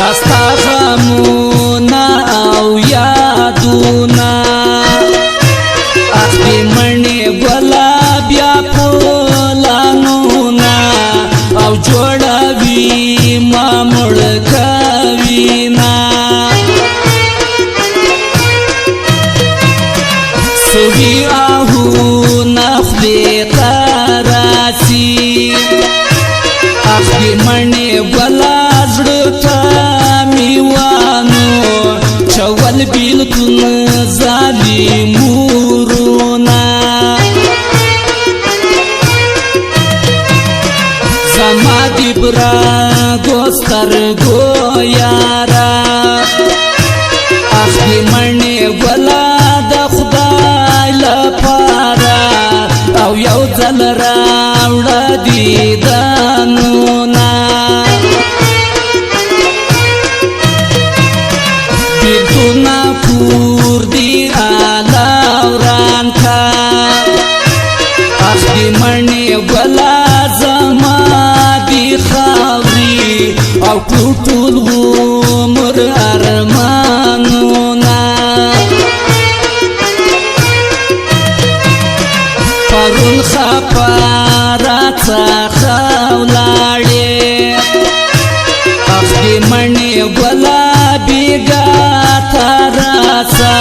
استا غمونا او یادونا اخی منی گلا بیا پولانونا او جوڑوی ما مڑکوینا سوی آهو نخلی تراسی اخی منی گلا زڑتا میوانو چول بیلتون ظالمورونا زما دی براگو سترگو یارا اخی منی گلا دا خدای لپارا او یو ځل راوړه دیدنونه بیلتونه کور دی الاوران کا اخی منی گلا زما دی خاوري او ټول عمر ارمانونه پرون خپارات څخه ولاړې اخی منی گلا بیګا تراسا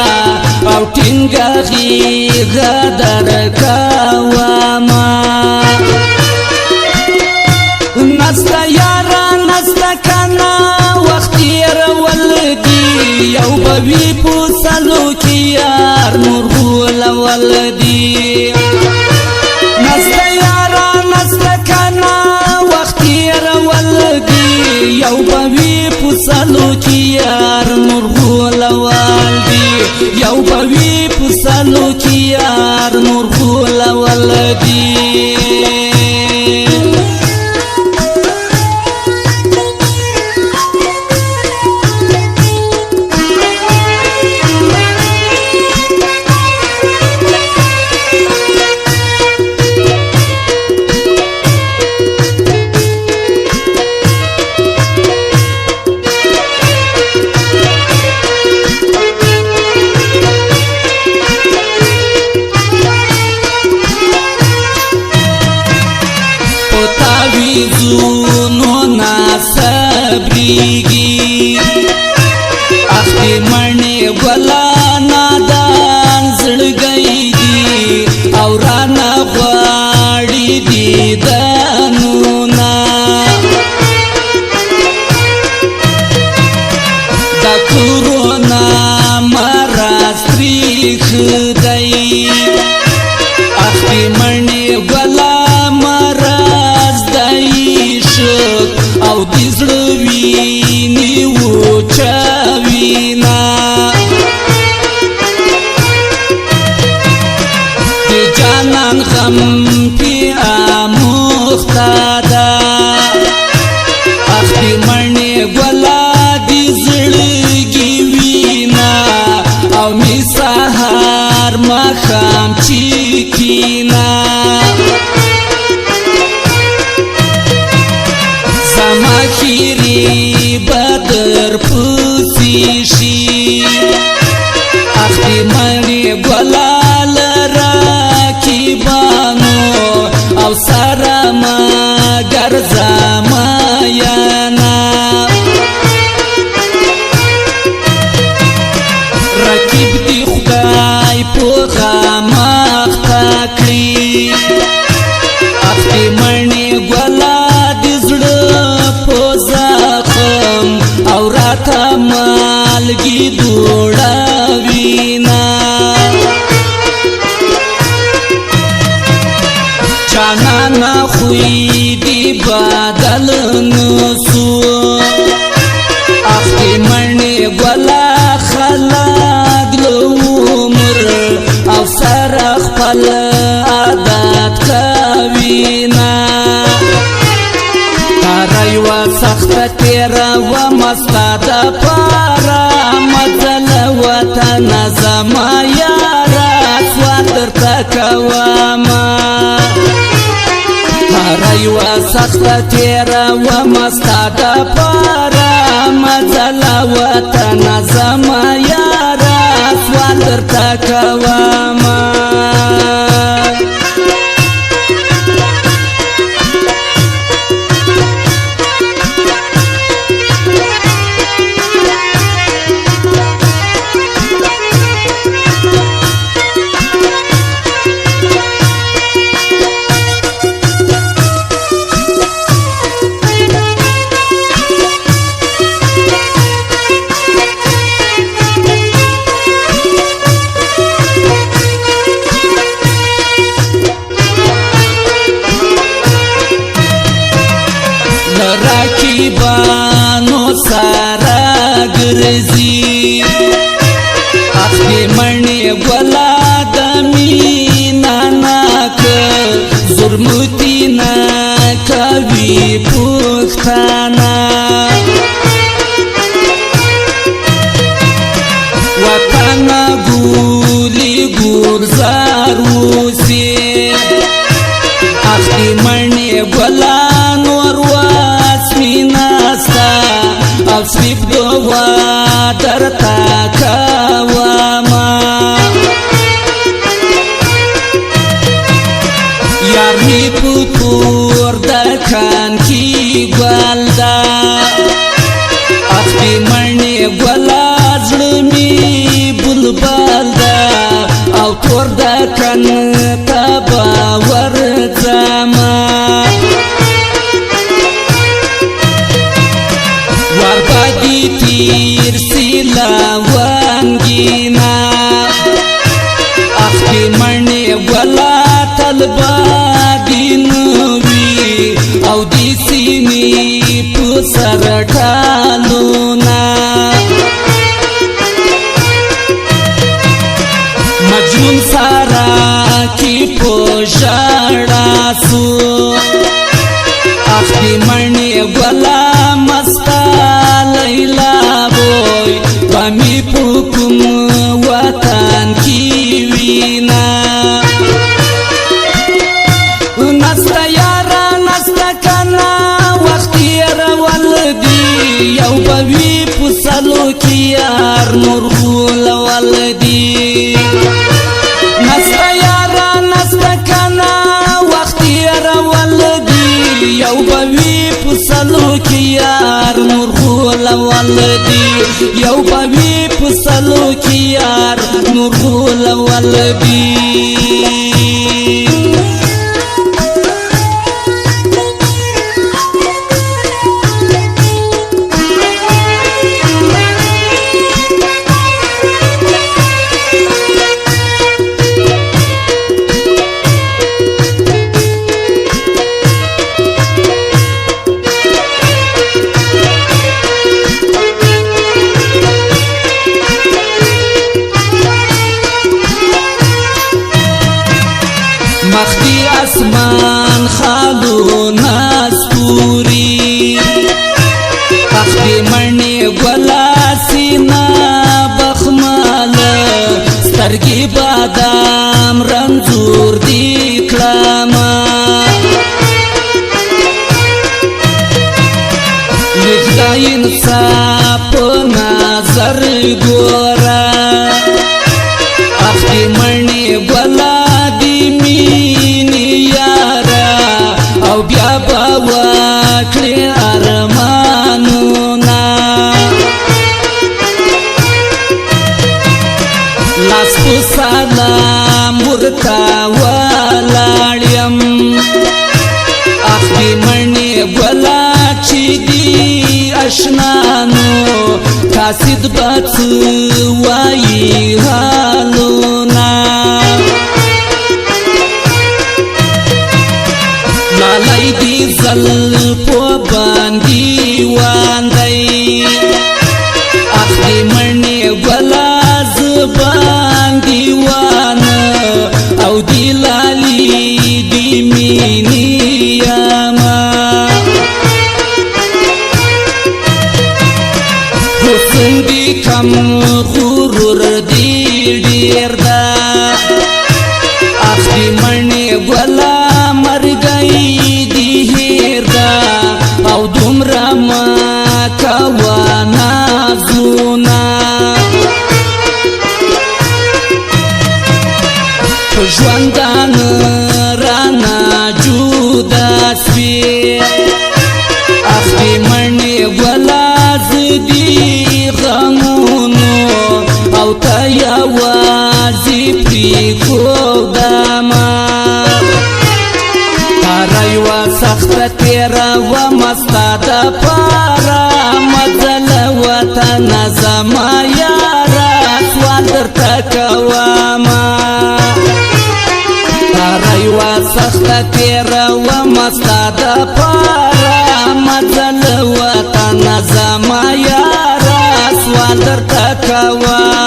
او ټینګه غیږه درکوما نستا یارا نستا کنا وخت تېرول دي یو به وي په سلو کې یار نور غولول دي نستا یارا نستا کنا وخت تېرول دي یو به وي په سلو کې یار نور غولول دي یو به وي په سلو کې یار نور غولول دي زونو ناسبریگی اخی منی گلا نادان زڑگئی دی او رانا غواړي دیدنونا دا کورونا مرض تریخ دی اخی منی گلا او دی زړه ویني وچوینا دی جانان غم پی آموخته ده اخی منی گلا دی زړګي وینا او می سهار ماښام چیکینا خیری بدر پوسی شي اخی منی گلا لراکیبانو او سره ما ګرځما یانا رکیب دی خدای په غمخ تکړي اخی منی گلا او راتا مالگی دوڑاوینا چانانا خوی دی بادل نسو اخی منی گلا خلاق لعمر او سرخ پل عادت کوینا رایوا سخت تیرا و مستا دا پارا مزل وطن زما یارا سواتر تکواما رایوا سخت تیرا و مستاد پارا مزلا وطن زما یارا سوال درتا کوما राखीबानो सारा गरजी आखी मणे गोला दमी नानाक जुर्मुती ना कवि पुख्ताना वतना गुली गुरजारूसी आखी मणे गोला او سلیپ دوا درتا کواما یار می پتور دکان کی گوالدا اخی منی گولا زلمی بلبالدا او تور دکان تبا ورزاما واربادی تیر سیلا وانگینا اخی منی ولا تلبادی نوی او دی سینی پسر ٹالونا مجنون سارا کی پوشاڑا سو اخی منی ولا مستا لیلا بوی بامی پوکم وطن کی وینا نستا یارا نستا کنا وقتی رولدی یو بوی پسلو کی یار مرغول والدی نستا یارا نستا کنا وقتی رولدی یو بوی پسلو کی یار مرغول والدی یو بوی پسلو کی یار مرغول والدی مخدی اسمان خالو ناسپوری اخدی منی گولا سینا بخمال سترگی بادام رنزور دی کلاما لجدا انصاف نظر گورا اخدی منی گولا او بیا باوا کلی ارمانونا لاس پو سلام ورتا والاریم اخی منی گولا چی دی اشنانو کاسید بات وائی حالونا لالای دی زلپو باندی واندی اخی منی گولا زباندی وانا او دی لالی دی مینی یاما حسن دی کم غرور دی دیر دا اخی منی گولا مرگئی دی کوا نازونا ژوندان رانا جودا سوی اخی منی گلاز دی غمونو او تا یوازی پری کوداما تاریوا سخت تیرا و مستا پارا مزل وطن زما یارا سوال در تکواما تاریوا سخت تیرا و مستا پارا مزل وطن زما یارا سوال در تکواما